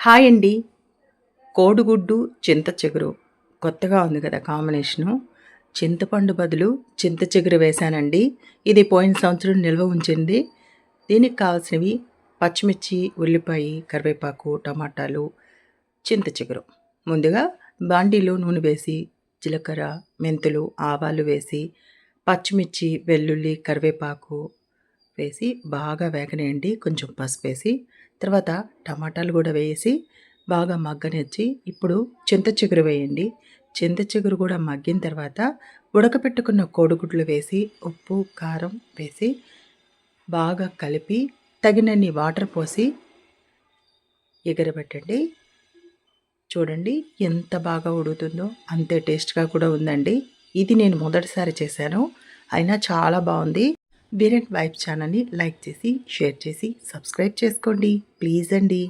Hi అండి. కోడిగుడ్డు, చింత చిగురు కొత్తగా ఉంది కదా కాంబినేషను. చింతపండు బదులు చింత చిగురు వేశానండి. ఇది పోయిన సంవత్సరం నిల్వ ఉంచింది. దీనికి కావాల్సినవి పచ్చిమిర్చి, ఉల్లిపాయ, కరివేపాకు, టమాటాలు, చింత చిగురు. ముందుగా బాండీలో నూనె వేసి, జీలకర్ర, మెంతులు, ఆవాలు వేసి, పచ్చిమిర్చి, వెల్లుల్లి, కరివేపాకు వేసి బాగా వేగనేయండి. కొంచెం పసుపేసి, తర్వాత టమాటాలు కూడా వేసి బాగా మగ్గనిచ్చి, ఇప్పుడు చింత చిగురు వేయండి. చింత చిగురు కూడా మగ్గిన తర్వాత ఉడకపెట్టుకున్న కోడిగుడ్లు వేసి, ఉప్పు, కారం వేసి బాగా కలిపి తగినన్ని వాటర్ పోసి ఎగరబెట్టండి. చూడండి ఎంత బాగా ఉడుకుతుందో, అంతే టేస్ట్‌గా కూడా ఉందండి. ఇది నేను మొదటిసారి చేశాను. అయినా చాలా బావుంది. వీరెంట్ వైబ్స్ ఛానల్‌ని లైక్ చేసి, షేర్ చేసి, సబ్స్క్రైబ్ చేసుకోండి. ప్లీజ్ అండి.